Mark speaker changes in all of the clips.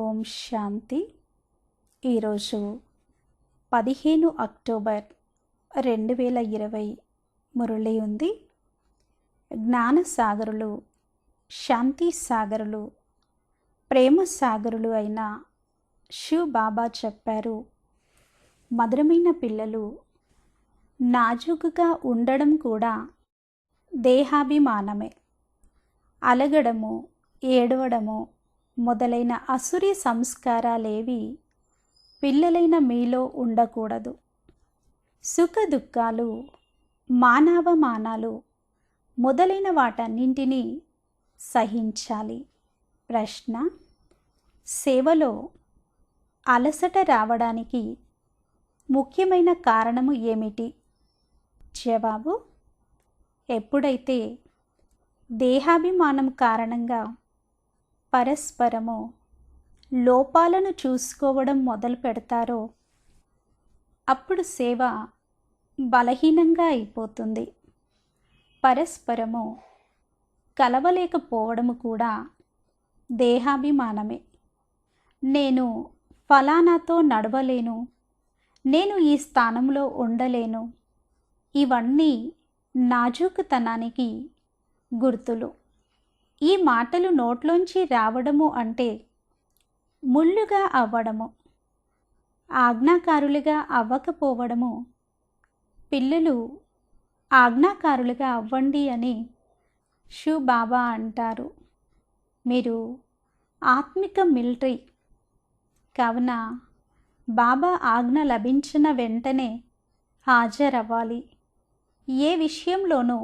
Speaker 1: ఓం శాంతి. ఈరోజు 15 అక్టోబర్ 2020 మురళి ఉంది. జ్ఞాన సాగరులు, శాంతి సాగరులు, ప్రేమ సాగరులు అయిన శివ్ బాబా చెప్పారు, మధురమైన పిల్లలు, నాజూకుగా ఉండడం కూడా దేహాభిమానమే. అలగడము, ఏడవడము మొదలైన అసురీ సంస్కారాలేవి పిల్లలైన మీలో ఉండకూడదు. సుఖ దుఃఖాలు, మానవమానాలు మొదలైన వాటన్నింటినీ సహించాలి. ప్రశ్న: సేవలో అలసట రావడానికి ముఖ్యమైన కారణము ఏమిటి? జవాబు: ఎప్పుడైతే దేహాభిమానం కారణంగా పరస్పరము లోపాలను చూసుకోవడం మొదలు పెడతారో అప్పుడు సేవ బలహీనంగా అయిపోతుంది. పరస్పరము కలవలేకపోవడము కూడా దేహాభిమానమే. నేను ఫలానాతో నడవలేను, నేను ఈ స్థానంలో ఉండలేను, ఇవన్నీ నాజూకుతనానికి గుర్తులు. ఈ మాటలు నోట్లోంచి రావడము అంటే ముళ్ళుగా అవ్వడము. ఆజ్ఞాకారులుగా అవ్వకపోవడము. పిల్లలు ఆజ్ఞాకారులుగా అవ్వండి అని శివ్ బాబా అంటారు. మీరు ఆత్మిక మిలిటరీ కావున బాబా ఆజ్ఞ లభించిన వెంటనే హాజరవ్వాలి. ఏ విషయంలోనూ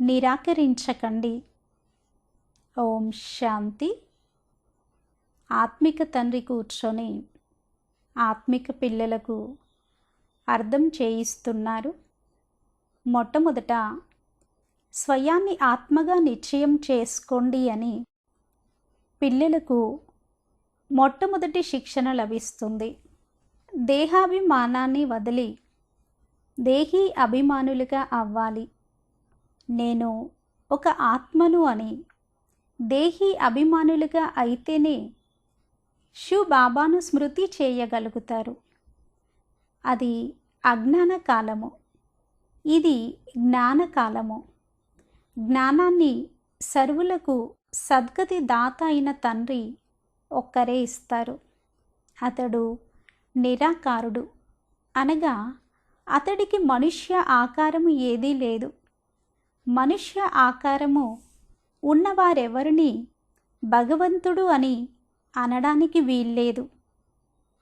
Speaker 1: నిరాకరించకండి. ఓం శాంతి. ఆత్మిక తండ్రి కూర్చొని ఆత్మిక పిల్లలకు అర్థం చేయిస్తున్నారు. మొట్టమొదట స్వయాన్ని ఆత్మగా నిశ్చయం చేసుకోండి అని పిల్లలకు మొట్టమొదటి శిక్షణ లభిస్తుంది. దేహాభిమానాన్ని వదిలి దేహీ అభిమానులుగా అవ్వాలి. నేను ఒక ఆత్మను అని దేహీ అభిమానులుగా అయితేనే శివ్ బాబాను స్మృతి చేయగలుగుతారు. అది అజ్ఞాన కాలము, ఇది జ్ఞానకాలము. జ్ఞానాన్ని సర్వులకు సద్గతి దాత అయిన తండ్రి ఒక్కరే ఇస్తారు. అతడు నిరాకారుడు, అనగా అతడికి మనుష్య ఆకారము ఏదీ లేదు. మనుష్య ఆకారము ఉన్నవారెవరిని భగవంతుడు అని అనడానికి వీల్లేదు.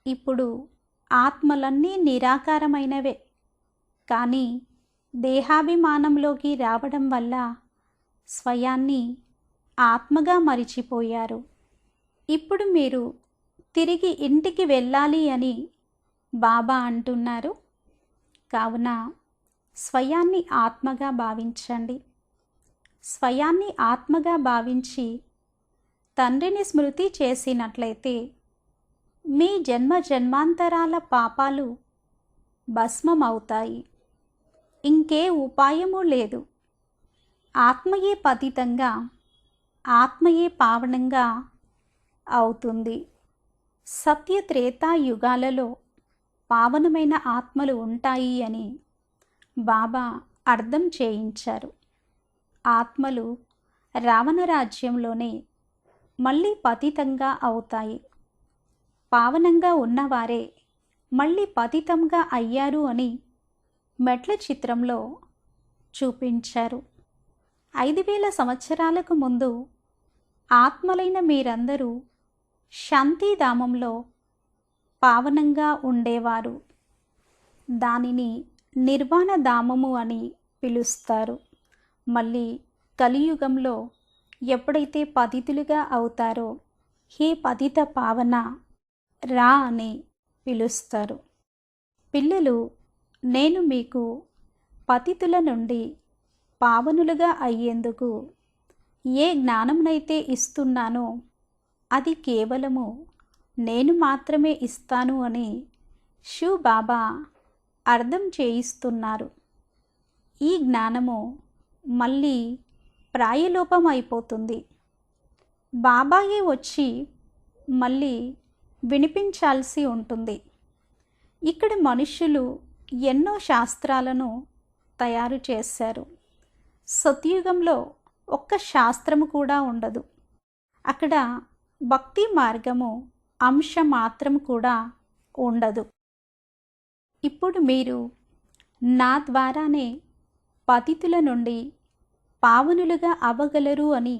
Speaker 1: ఇప్పుడు ఆత్మలన్నీ నిరాకారమైనవే, కానీ దేహాభిమానంలోకి రావడం వల్ల స్వయాన్ని ఆత్మగా మరిచిపోయారు. ఇప్పుడు మీరు తిరిగి ఇంటికి వెళ్ళాలి అని బాబా అంటున్నారు. కావున స్వయాన్ని ఆత్మగా భావించండి. స్వయాన్ని ఆత్మగా భావించి తండ్రిని స్మృతి చేసినట్లయితే మీ జన్మ జన్మాంతరాల పాపాలు భస్మమవుతాయి. ఇంకే ఉపాయము లేదు. ఆత్మయే పతితంగా, ఆత్మయే పావనంగా అవుతుంది. సత్య త్రేతా యుగాలలో పావనమైన ఆత్మలు ఉంటాయి అని బాబా అర్థం చేయించారు. ఆత్మలు రావణ రాజ్యంలోనే మళ్ళీ పతితంగా అవుతాయి. పావనంగా ఉన్నవారే మళ్ళీ పతితంగా అయ్యారు అని మెట్ల చిత్రంలో చూపించారు. 5000 సంవత్సరాలకు ముందు ఆత్మలైన మీరందరూ శాంతిధామంలో పావనంగా ఉండేవారు. దానిని నిర్వాణ ధామము అని పిలుస్తారు. మళ్ళీ కలియుగంలో ఎప్పుడైతే పతితులుగా అవుతారో హే పతిత పావన రా అని పిలుస్తారు. పిల్లలు, నేను మీకు పతితుల నుండి పావనులుగా అయ్యేందుకు ఏ జ్ఞానమునైతే ఇస్తున్నానో అది కేవలము నేను మాత్రమే ఇస్తాను అని శివ్ బాబా అర్థం చేయిస్తున్నారు. ఈ జ్ఞానము మళ్ళీ ప్రాయలోపం అయిపోతుంది. బాబాయే వచ్చి మళ్ళీ వినిపించాల్సి ఉంటుంది. ఇక్కడ మనుష్యులు ఎన్నో శాస్త్రాలను తయారు చేశారు. సత్యుగంలో ఒక్క శాస్త్రము కూడా ఉండదు. అక్కడ భక్తి మార్గము అంశం మాత్రం కూడా ఉండదు. ఇప్పుడు మీరు నా ద్వారానే పతితుల నుండి పావనులుగా అవ్వగలరు అని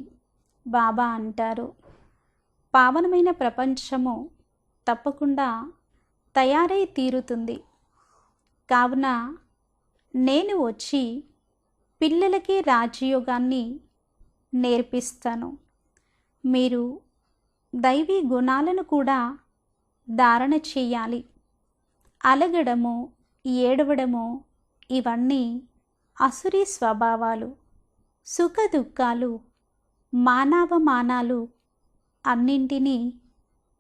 Speaker 1: బాబా అంటారు. పావనమైన ప్రపంచము తప్పకుండా తయారై తీరుతుంది. కావున నేను వచ్చి పిల్లలకి రాజయోగాన్ని నేర్పిస్తాను. మీరు దైవీ గుణాలను కూడా ధారణ చేయాలి. అలగడము, ఏడవడము ఇవన్నీ అసురీ స్వభావాలు. సుఖ దుఃఖాలు, మానవమానాలు అన్నింటినీ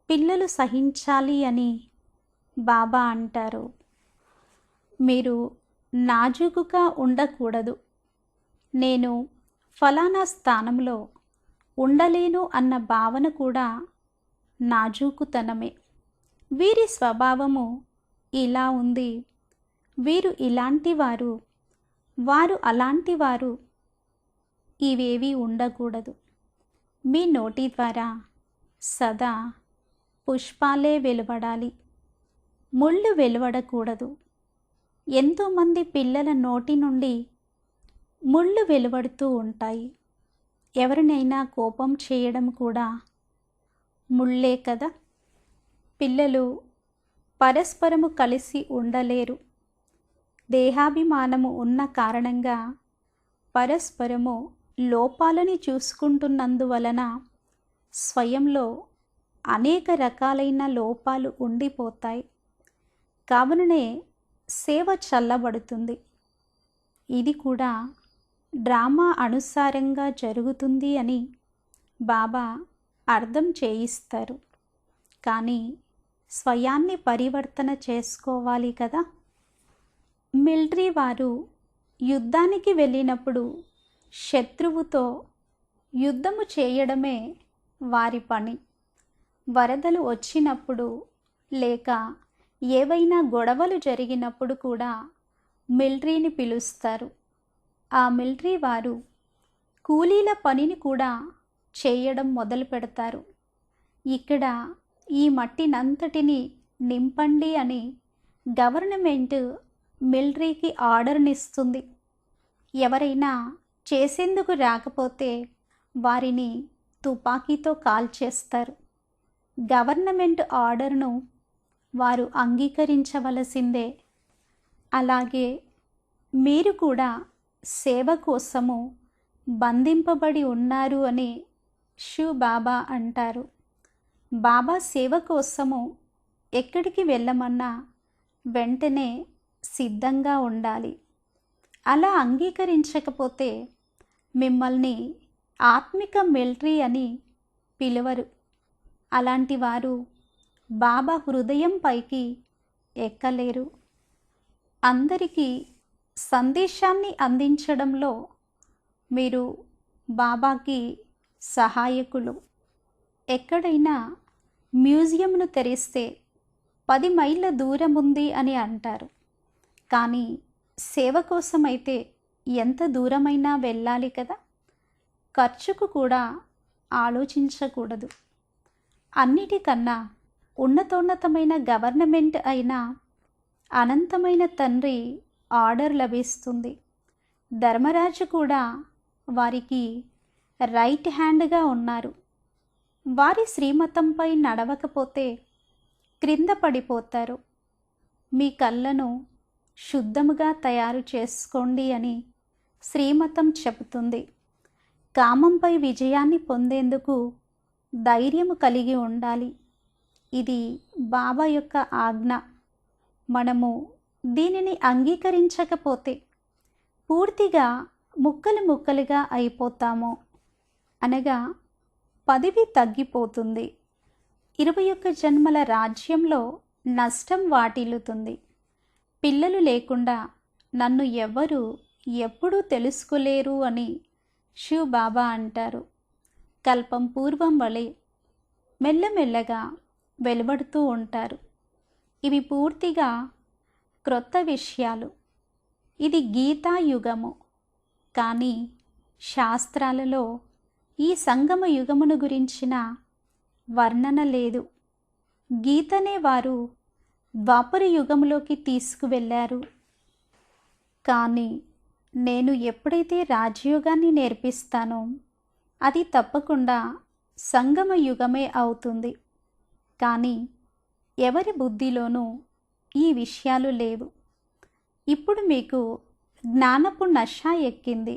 Speaker 1: పిల్లలు సహించాలి అని బాబా అంటారు. మీరు నాజూకుగా ఉండకూడదు. నేను ఫలానా స్థానంలో ఉండలేను అన్న భావన కూడా నాజూకుతనమే. వీరి స్వభావము ఇలా ఉంది, వీరు ఇలాంటి వారు, వారు అలాంటి వారు, ఇవేవి ఉండకూడదు. మీ నోటి ద్వారా సదా పుష్పాలే వెలువడాలి, ముళ్ళు వెలువడకూడదు. ఎంతోమంది పిల్లల నోటి నుండి ముళ్ళు వెలువడుతూ ఉంటాయి. ఎవరినైనా కోపం చేయడం కూడా ముళ్ళే కదా. పిల్లలు పరస్పరము కలిసి ఉండలేరు. దేహాభిమానము ఉన్న కారణంగా పరస్పరము లోపాలని చూసుకుంటున్నందువలన స్వయంలో అనేక రకాలైన లోపాలు ఉండిపోతాయి. కావుననే సేవ చల్లబడుతుంది. ఇది కూడా డ్రామా అనుసారంగా జరుగుతుంది అని బాబా అర్థం చేయిస్తారు. కానీ స్వయాన్ని పరివర్తన చేసుకోవాలి కదా. మిలిటరీ వారు యుద్ధానికి వెళ్ళినప్పుడు శత్రువుతో యుద్ధము చేయడమే వారి పని. వరదలు వచ్చినప్పుడు లేక ఏవైనా గొడవలు జరిగినప్పుడు కూడా మిలిటరీని పిలుస్తారు. ఆ మిలిటరీ వారు కూలీల పనిని కూడా చేయడం మొదలు పెడతారు. ఇక్కడ ఈ మట్టినంతటిని నింపండి అని గవర్నమెంట్ మిలిటరీకి ఆర్డర్నిస్తుంది. ఎవరైనా చేసేందుకు రాకపోతే వారిని తుపాకీతో కాల్చేస్తారు. గవర్నమెంట్ ఆర్డర్ను వారు అంగీకరించవలసిందే. అలాగే మీరు కూడా సేవ కోసము బంధింపబడి ఉన్నారు అని శివ్ బాబా అంటారు. బాబా సేవ కోసము ఎక్కడికి వెళ్ళమన్నా వెంటనే సిద్ధంగా ఉండాలి. అలా అంగీకరించకపోతే మిమ్మల్ని ఆత్మిక మిలిటరీ అని పిలువరు. అలాంటి వారు బాబా హృదయం పైకి ఎక్కలేరు. అందరికీ సందేశాన్ని అందించడంలో మీరు బాబాకి సహాయకులు. ఎక్కడైనా మ్యూజియంను తెరిస్తే 10 మైళ్ళ దూరం ఉంది అని అంటారు. కానీ సేవ కోసమైతే ఎంత దూరమైనా వెళ్ళాలి కదా. ఖర్చుకు కూడా ఆలోచించకూడదు. అన్నిటికన్నా ఉన్నతోన్నతమైన గవర్నమెంట్ అయిన అనంతమైన తండ్రి ఆర్డర్ లభిస్తుంది. ధర్మరాజు కూడా వారికి రైట్ హ్యాండ్గా ఉన్నారు. వారి శ్రీమతంపై నడవకపోతే క్రింద పడిపోతారు. మీ కళ్ళను శుద్ధముగా తయారు చేసుకోండి అని శ్రీమతం చెబుతుంది. కామంపై విజయాన్ని పొందేందుకు ధైర్యము కలిగి ఉండాలి. ఇది బాబా యొక్క ఆజ్ఞ. మనము దీనిని అంగీకరించకపోతే పూర్తిగా ముక్కలు ముక్కలుగా అయిపోతాము. అనగా పదవి తగ్గిపోతుంది. 21 జన్మల రాజ్యంలో నష్టం వాటిల్లుతుంది. పిల్లలు లేకుండా నన్ను ఎవ్వరూ ఎప్పుడూ తెలుసుకోలేరు అని శివ్ బాబా అంటారు. కల్పం పూర్వం వలె మెల్లమెల్లగా వెలువడుతూ ఉంటారు. ఇవి పూర్తిగా క్రొత్త విషయాలు. ఇది గీతాయుగము. కానీ శాస్త్రాలలో ఈ సంగమ యుగమును గురించిన వర్ణన లేదు. గీతనే వారు ద్వాపర యుగంలోకి తీసుకువెళ్ళారు. కానీ నేను ఎప్పుడైతే రాజయోగాన్ని నేర్పిస్తానో అది తప్పకుండా సంగమ యుగమే అవుతుంది. కానీ ఎవరి బుద్ధిలోనూ ఈ విషయాలు లేవు. ఇప్పుడు మీకు జ్ఞానపు నష ఎక్కింది.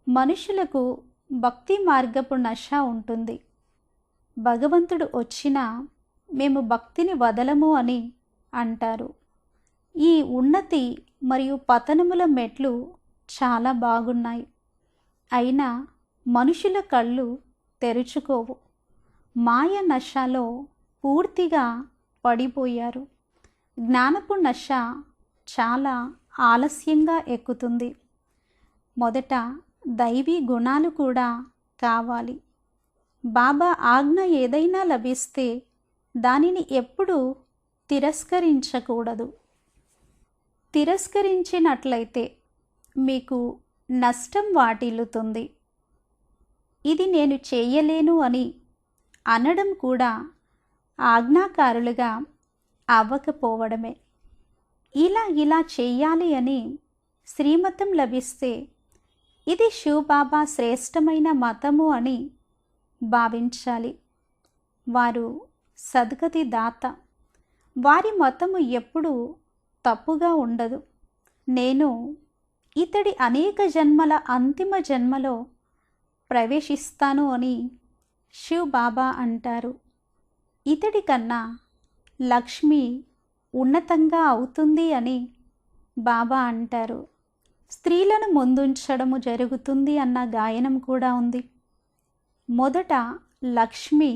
Speaker 1: మనుషులకు భక్తి మార్గపు నష ఉంటుంది. భగవంతుడు వచ్చినా మేము భక్తిని వదలము అని అంటారు. ఈ ఉన్నతి మరియు పతనముల మెట్లు చాలా బాగున్నాయి. అయినా మనుషుల కళ్ళు తెరుచుకోవు. మాయ నషలో పూర్తిగా పడిపోయారు. జ్ఞానపు నష చాలా ఆలస్యంగా ఎక్కుతుంది. మొదట దైవీ గుణాలు కూడా కావాలి. బాబా ఆజ్ఞ ఏదైనా లభిస్తే దానిని ఎప్పుడూ తిరస్కరించకూడదు. తిరస్కరించినట్లయితే మీకు నష్టం వాటిల్లుతుంది. ఇది నేను చేయలేను అని అనడం కూడా ఆజ్ఞాకారులుగా అవ్వకపోవడమే. ఇలా చెయ్యాలి అని శ్రీమతం లభిస్తే ఇది శివబాబా శ్రేష్టమైన మతము అని భావించాలి. వారు సద్గతి దాత. వారి మతము ఎప్పుడూ తప్పుగా ఉండదు. నేను ఇతడి అనేక జన్మల అంతిమ జన్మలో ప్రవేశిస్తాను అని శివబాబా అంటారు. ఇతడి కన్నా లక్ష్మి ఉన్నతంగా అవుతుంది అని బాబా అంటారు. స్త్రీలను ముందుంచడము జరుగుతుంది అన్న గాయనం కూడా ఉంది. మొదట లక్ష్మి,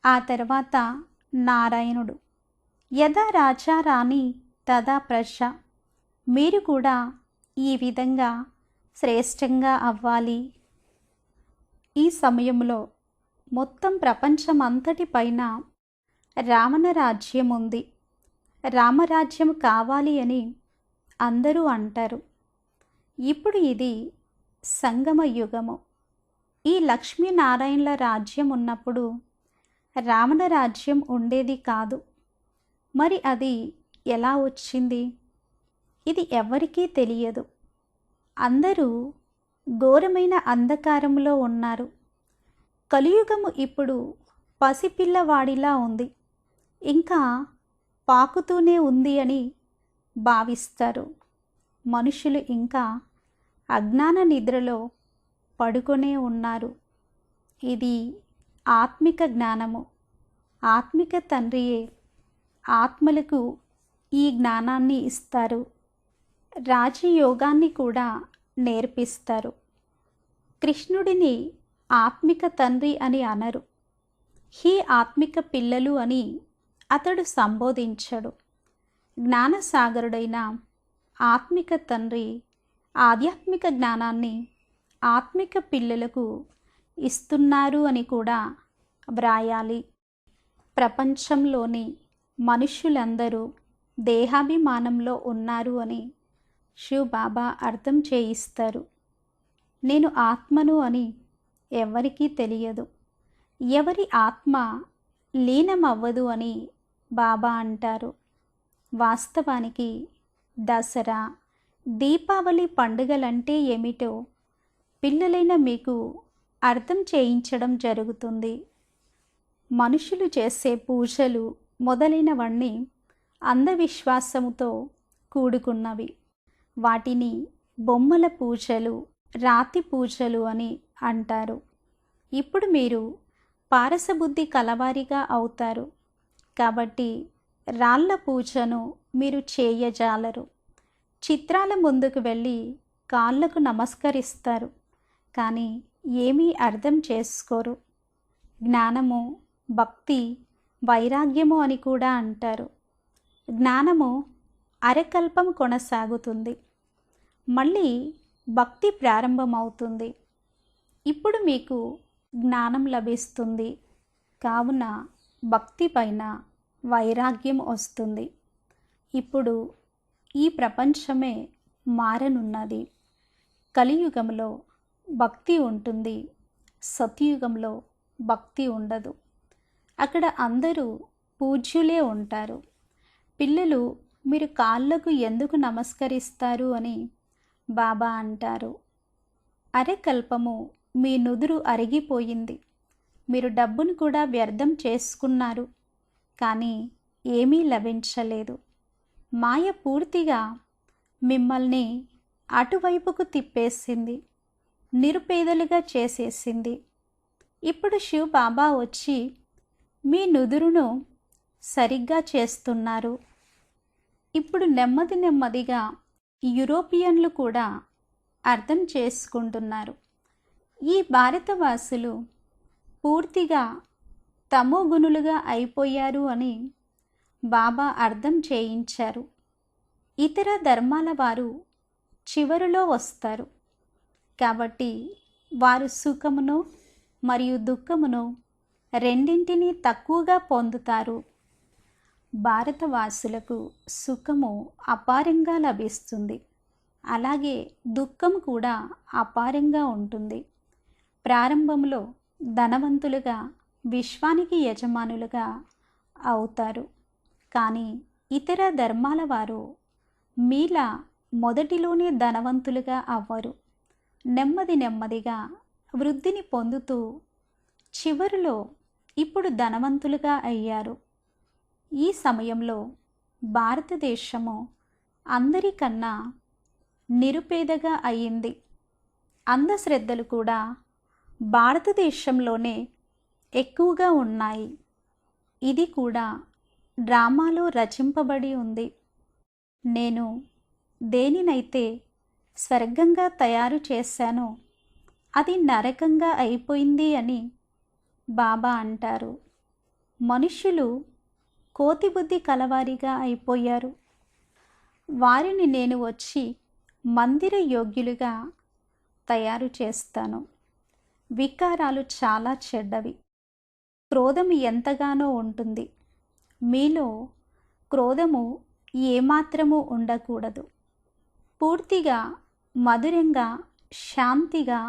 Speaker 1: ఆ తర్వాత నారాయణుడు. యదా రాజా రాణి తదా ప్రజ. మీరు కూడా ఈ విధంగా శ్రేష్టంగా అవ్వాలి. ఈ సమయంలో మొత్తం ప్రపంచమంతటిపైన రావణ రాజ్యం ఉంది. రామరాజ్యం కావాలి అని అందరూ అంటారు. ఇప్పుడు ఇది సంగమ యుగము. ఈ లక్ష్మీనారాయణల రాజ్యం ఉన్నప్పుడు రావణ రాజ్యం ఉండేది కాదు. మరి అది ఎలా వచ్చింది? ఇది ఎవరికీ తెలియదు. అందరూ ఘోరమైన అంధకారంలో ఉన్నారు. కలియుగము ఇప్పుడు పసిపిల్లవాడిలా ఉంది. ఇంకా పాకుతూనే ఉంది అని భావిస్తారు. మనుషులు ఇంకా అజ్ఞాన నిద్రలో పడుకొనే ఉన్నారు. ఇది ఆత్మిక జ్ఞానము. ఆత్మిక తండ్రియే ఆత్మలకు ఈ జ్ఞానాన్ని ఇస్తారు. రాజయోగాన్ని కూడా నేర్పిస్తారు. కృష్ణుడిని ఆత్మిక తండ్రి అని అనరు. హీ ఆత్మిక పిల్లలు అని అతడు సంబోధించడు. జ్ఞానసాగరుడైన ఆత్మిక తండ్రి ఆధ్యాత్మిక జ్ఞానాన్ని ఆత్మిక పిల్లలకు ఇస్తున్నారు అని కూడా వ్రాయాలి. ప్రపంచంలోని మనుష్యులందరూ దేహాభిమానంలో ఉన్నారు అని శివబాబా అర్థం చేయిస్తారు. నేను ఆత్మను అని ఎవరికీ తెలియదు. ఎవరి ఆత్మ లీనమవ్వదు అని బాబా అంటారు. వాస్తవానికి దసరా, దీపావళి పండుగలంటే ఏమిటో పిల్లలైన మీకు అర్థం చేయించడం జరుగుతుంది. మనుషులు చేసే పూజలు మొదలైనవన్నీ అంధవిశ్వాసముతో కూడుకున్నవి. వాటిని బొమ్మల పూజలు, రాతి పూజలు అని అంటారు. ఇప్పుడు మీరు పారసబుద్ధి కలవారిగా అవుతారు. కాబట్టి రాళ్ళ పూజను మీరు చేయజాలరు. చిత్రాల ముందుకు వెళ్ళి కాళ్ళకు నమస్కరిస్తారు, కానీ ఏమీ అర్థం చేసుకోరు. జ్ఞానము, భక్తి, వైరాగ్యము అని కూడా అంటారు. జ్ఞానము అరకల్పం కొనసాగుతుంది, మళ్ళీ భక్తి ప్రారంభమవుతుంది. ఇప్పుడు మీకు జ్ఞానం లభిస్తుంది. కావున భక్తి పైన వైరాగ్యం వస్తుంది. ఇప్పుడు ఈ ప్రపంచమే మారనున్నది. కలియుగంలో భక్తి ఉంటుంది, సత్యుగంలో భక్తి ఉండదు. అక్కడ అందరూ పూజ్యులే ఉంటారు. పిల్లలు మీరు కాళ్ళకు ఎందుకు నమస్కరిస్తారు అని బాబా అంటారు. అరెకల్పము మీ నుదురు అరిగిపోయింది, మీరు డబ్బును కూడా వ్యర్థం చేసుకున్నారు, కానీ ఏమీ లభించలేదు. మాయ పూర్తిగా మిమ్మల్ని అటువైపుకు తిప్పేసింది, నిరుపేదలుగా చేసేసింది. ఇప్పుడు శివ్ బాబా వచ్చి మీ నుదురును సరిగ్గా చేస్తున్నారు. ఇప్పుడు నెమ్మది నెమ్మదిగా యూరోపియన్లు కూడా అర్థం చేసుకుంటున్నారు. ఈ భారతవాసులు పూర్తిగా తమోగుణులుగా అయిపోయారు అని బాబా అర్థం చేయించారు. ఇతర ధర్మాల వారు చివరిలో వస్తారు, కాబట్టి వారు సుఖమును మరియు దుఃఖమును రెండింటినీ తక్కువగా పొందుతారు. భారతవాసులకు సుఖము అపారంగా లభిస్తుంది, అలాగే దుఃఖం కూడా అపారంగా ఉంటుంది. ప్రారంభంలో ధనవంతులుగా విశ్వానికి యజమానులుగా అవుతారు, కానీ ఇతర ధర్మాల వారు మీలా మొదటిలోనే ధనవంతులుగా అవ్వరు. నెమ్మది నెమ్మదిగా వృద్ధిని పొందుతూ చివరిలో ఇప్పుడు ధనవంతులుగా అయ్యారు. ఈ సమయంలో భారతదేశము అందరికన్నా నిరుపేదగా అయ్యింది. అంధశ్రద్ధలు కూడా భారతదేశంలోనే ఎక్కువగా ఉన్నాయి. ఇది కూడా డ్రామాలో రచింపబడి ఉంది. నేను దేనినైతే స్వర్గంగా తయారు చేశానో అది నరకంగా అయిపోయింది అని బాబా అంటారు. మనుష్యులు కోతి బుద్ధి కలవారిగా అయిపోయారు. వారిని నేను వచ్చి మందిర యోగ్యులుగా తయారు చేస్తాను. వికారాలు చాలా చెడ్డవి. క్రోధం ఎంతగానో ఉంటుంది. మీలో క్రోధము ఏమాత్రము ఉండకూడదు. పూర్తిగా మధురంగా, శాంతిగా,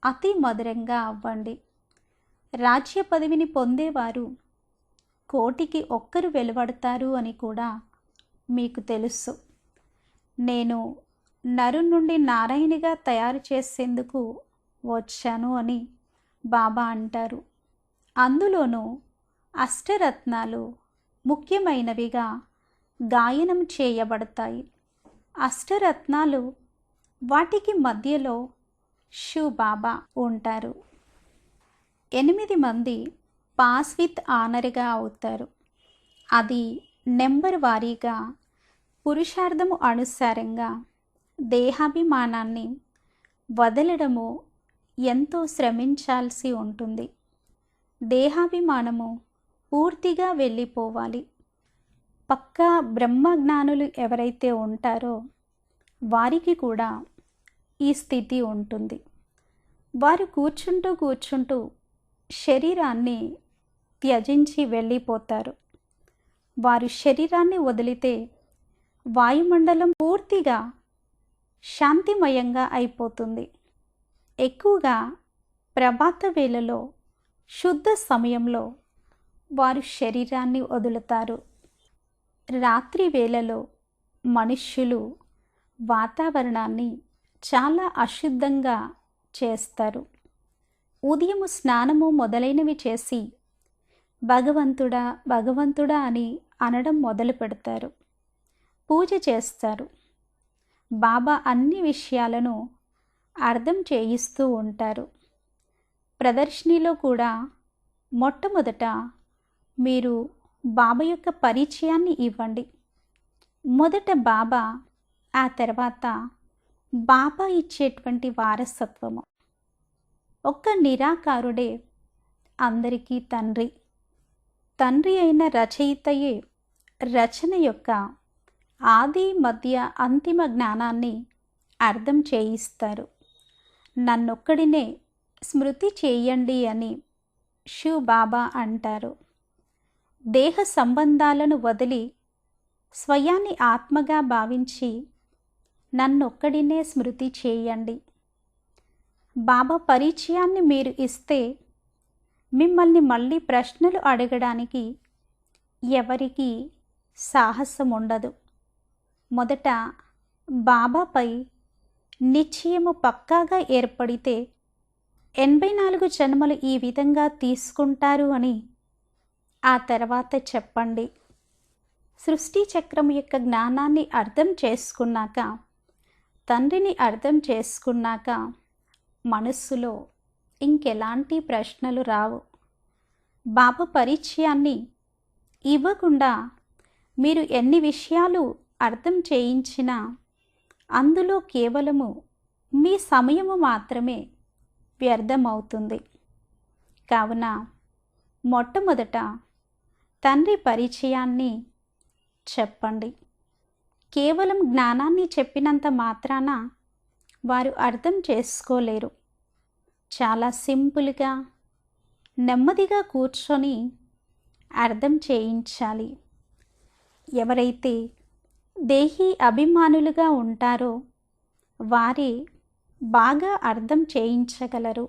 Speaker 1: అతి మధురంగా అవ్వండి. రాజ్య పదవిని పొందేవారు కోటికి ఒక్కరు వెలువడతారు అని కూడా మీకు తెలుసు. నేను నరు నుండి నారాయణిగా తయారు చేసేందుకు వచ్చాను అని బాబా అంటారు. అందులోనూ అష్టరత్నాలు ముఖ్యమైనవిగా గాయనం చేయబడతాయి. అష్టరత్నాలు వాటికి మధ్యలో శివ్ బాబా ఉంటారు. 8 మంది పాస్ విత్ ఆనర్గా అవుతారు. అది నెంబర్ వారీగా పురుషార్థము అనుసారంగా దేహాభిమానాన్ని వదలడము ఎంతో శ్రమించాల్సి ఉంటుంది. దేహాభిమానము పూర్తిగా వెళ్ళిపోవాలి. పక్కా బ్రహ్మజ్ఞానులు ఎవరైతే ఉంటారో వారికి కూడా ఈ స్థితి ఉంటుంది. వారు కూర్చుంటూ కూర్చుంటూ శరీరాన్ని త్యజించి వెళ్ళిపోతారు. వారు శరీరాన్ని వదిలితే వాయుమండలం పూర్తిగా శాంతిమయంగా అయిపోతుంది. ఎక్కువగా ప్రభాత వేళలో శుద్ధ సమయంలో వారు శరీరాన్ని వదులుతారు. రాత్రి వేళలో మనుష్యులు వాతావరణాన్ని చాలా అశుద్ధంగా చేస్తారు. ఉదయం స్నానము మొదలైనవి చేసి భగవంతుడా భగవంతుడా అని అనడం మొదలు పెడతారు. పూజ చేస్తారు. బాబా అన్ని విషయాలను అర్థం చేయిస్తూ ఉంటారు. ప్రదర్శనలో కూడా మొట్టమొదట మీరు బాబా యొక్క పరిచయాన్ని ఇవ్వండి. మొదట బాబా, ఆ తర్వాత బాబా ఇచ్చేటువంటి వారసత్వము. ఒక్క నిరాకారుడే అందరికీ తండ్రి. తండ్రి అయిన రచయితయే రచన యొక్క ఆది మధ్య అంతిమ జ్ఞానాన్ని అర్థం చేయిస్తారు. నన్నొక్కడినే స్మృతి చేయండి అని శివ్ బాబా అంటారు, దేహ సంబంధాలను వదిలి స్వయాన్ని ఆత్మగా భావించి నన్నొక్కడినే స్మృతి చేయండి. బాబా పరిచయాన్ని మీరు ఇస్తే మిమ్మల్ని మళ్ళీ ప్రశ్నలు అడగడానికి ఎవరికీ సాహసం ఉండదు. మొదట బాబాపై నిశ్చయము పక్కాగా ఏర్పడితే 84 జన్మలు ఈ విధంగా తీసుకుంటారు అని ఆ తర్వాత చెప్పండి. సృష్టి చక్రం యొక్క జ్ఞానాన్ని అర్థం చేసుకున్నాక, తండ్రిని అర్థం చేసుకున్నాక మనస్సులో ఇంకెలాంటి ప్రశ్నలు రావు. బాబా పరిచయాన్ని ఇవ్వకుండా మీరు ఎన్ని విషయాలు అర్థం చేయించినా అందులో కేవలము మీ సమయము మాత్రమే వ్యర్థమవుతుంది. కావున మొట్టమొదట తండ్రి పరిచయాన్ని చెప్పండి. కేవలం జ్ఞానాన్ని చెప్పినంత మాత్రాన వారు అర్థం చేసుకోలేరు. చాలా సింపుల్గా నెమ్మదిగా కూర్చొని అర్థం చేయించాలి. ఎవరైతే దేహీ అభిమానులుగా ఉంటారో వారే బాగా అర్థం చేయించగలరు.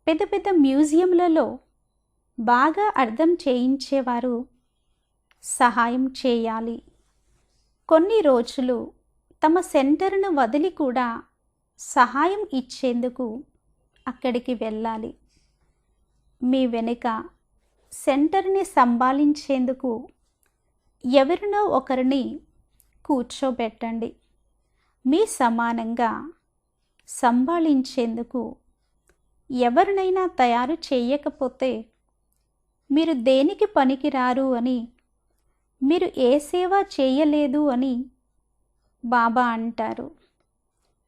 Speaker 1: పెద్ద పెద్ద మ్యూజియంలలో బాగా అర్థం చేయించేవారు సహాయం చేయాలి. కొన్ని రోజులు తమ సెంటర్ను వదిలి కూడా సహాయం ఇచ్చేందుకు అక్కడికి వెళ్ళాలి. మీ వెనుక సెంటర్ని సంభాళించేందుకు ఎవరినో ఒకరిని కూర్చోబెట్టండి. మీ సమానంగా సంభాళించేందుకు ఎవరినైనా తయారు చేయకపోతే మీరు దేనికి పనికిరారు అని, మీరు ఏ సేవ చేయలేదు అని బాబా అంటారు.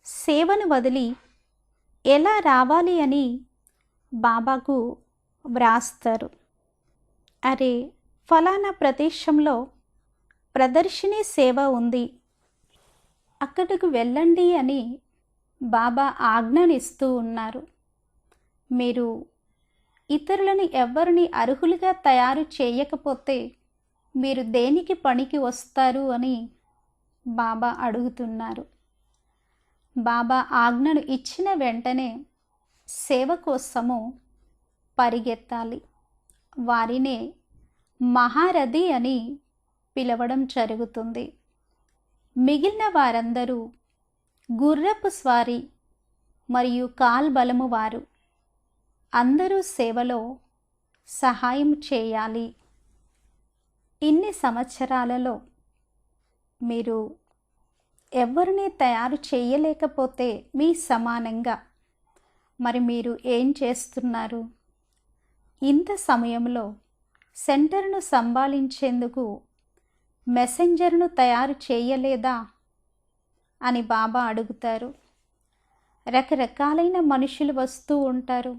Speaker 1: సేవను వదిలి ఎలా రావాలి అని బాబాకు వ్రాస్తారు. అరే, ఫలానా ప్రదేశంలో ప్రదర్శిని సేవ ఉంది, అక్కడకు వెళ్ళండి అని బాబా ఆజ్ఞనిస్తూ ఉన్నారు. మీరు ఇతరులను ఎవరిని అర్హులుగా తయారు చేయకపోతే మీరు దేనికి పనికి వస్తారు అని బాబా అడుగుతున్నారు. బాబా ఆజ్ఞను ఇచ్చిన వెంటనే సేవ కోసము పరిగెత్తాలి. వారినే మహారథి అని పిలవడం జరుగుతుంది. మిగిలిన వారందరూ గుర్రపు స్వారీ మరియు కాల్బలము వారు. అందరూ సేవలో సహాయం చేయాలి. ఇన్ని సంవత్సరాలలో మీరు ఎవరిని తయారు చేయలేకపోతే మీ సమానంగా మరి మీరు ఏం చేస్తున్నారు? ఇంత సమయంలో సెంటర్ను సంభాళించేందుకు మెసెంజర్ను తయారు చేయలేదా అని బాబా అడుగుతారు. రకరకాలైన మనుషులు వస్తూ ఉంటారు.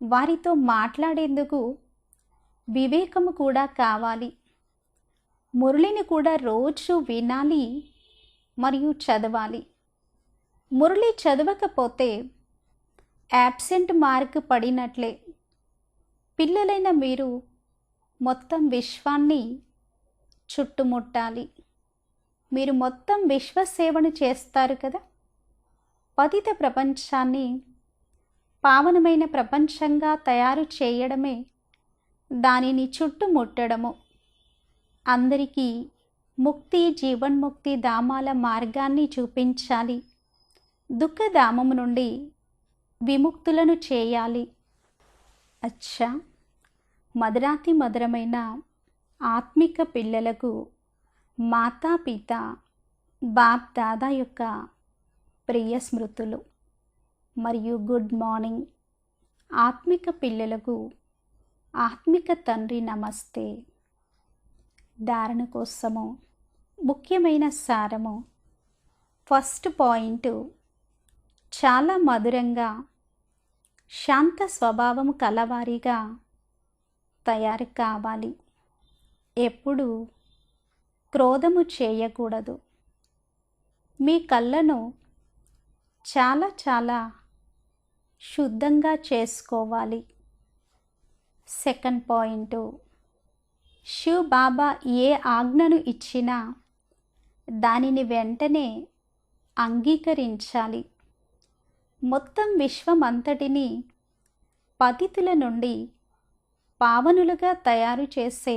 Speaker 1: వారితో మాట్లాడేందుకు వివేకము కూడా కావాలి. మురళిని కూడా రోజు వినాలి మరియు చదవాలి. మురళి చదవకపోతే యాబ్సెంట్ మార్క్ పడినట్లే. పిల్లలైన మీరు మొత్తం విశ్వాన్ని చుట్టుముట్టాలి. మీరు మొత్తం విశ్వసేవను చేస్తారు కదా. పతిత ప్రపంచాన్ని పావనమైన ప్రపంచంగా తయారు చేయడమే దానిని చుట్టుముట్టడము. అందరికీ ముక్తి, జీవన్ముక్తి ధామాల మార్గాన్ని చూపించాలి. దుఃఖధామము నుండి విముక్తులను చేయాలి. అచ్చా, మధురాతి మధురమైన ఆత్మిక పిల్లలకు మాతాపిత బాప్ దాదా యొక్క ప్రియ స్మృతులు మరియు గుడ్ మార్నింగ్. ఆత్మిక పిల్లలకు ఆత్మిక తండ్రి నమస్తే. ధారణ కోసము ముఖ్యమైన సారము. ఫస్ట్ పాయింట్, చాలా మధురంగా శాంత స్వభావము కలవారిగా తయారు కావాలి. ఎప్పుడు క్రోధము చేయకూడదు. మీ కళ్ళను చాలా చాలా శుద్ధంగా చేసుకోవాలి. సెకండ్ పాయింట్, శివ్ బాబా ఏ ఆజ్ఞను ఇచ్చినా దానిని వెంటనే అంగీకరించాలి. మొత్తం విశ్వమంతటిని పతితుల నుండి పావనులుగా తయారు చేసే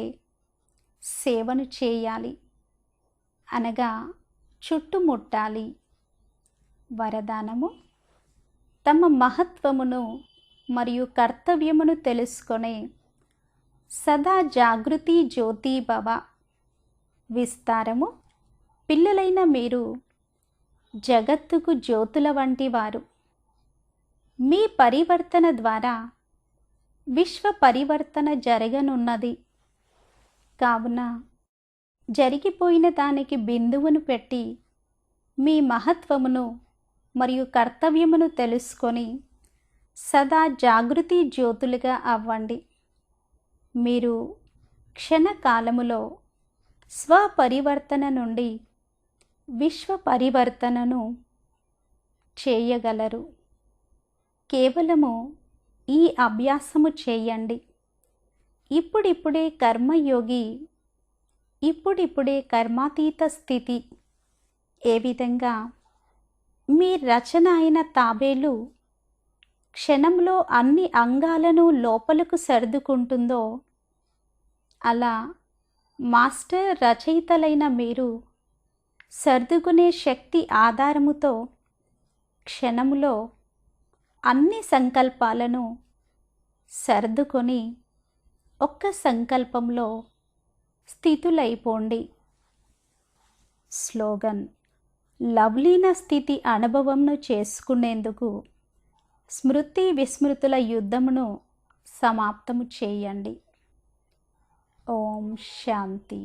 Speaker 1: సేవను చేయాలి, అనగా చుట్టుముట్టాలి. వరదానము: తమ మహత్వమును మరియు కర్తవ్యమును తెలుసుకొనే సదా జాగృతి జ్యోతి భవ. విస్తారము: పిల్లలైన మీరు జగత్తుకు జ్యోతుల వంటి వారు. మీ పరివర్తన ద్వారా విశ్వ పరివర్తన జరగనున్నది. కావున జరిగిపోయిన దానికి బిందువును పెట్టి మీ మహత్వమును మరియు కర్తవ్యమును తెలుసుకొని సదా జాగృతి జ్యోతులుగా అవ్వండి. మీరు క్షణకాలములో స్వపరివర్తన నుండి విశ్వ పరివర్తనను చేయగలరు. కేవలము ఈ అభ్యాసము చేయండి. ఇప్పుడిప్పుడే కర్మయోగి, ఇప్పుడిప్పుడే కర్మాతీత స్థితి. ఏ విధంగా మీ రచన అయిన తాబేలు క్షణంలో అన్ని అంగాలను లోపలకు సర్దుకుంటుందో, అలా మాస్టర్ రచయితలైన మీరు సర్దుకునే శక్తి ఆధారముతో క్షణములో అన్ని సంకల్పాలను సర్దుకొని ఒక్క సంకల్పంలో స్థితులైపోండి. స్లోగన్: లవ్లీన స్థితి అనుభవంను చేసుకునేందుకు స్మృతి విస్మృతుల యుద్ధమును సమాప్తము చేయండి. ఓం శాంతి.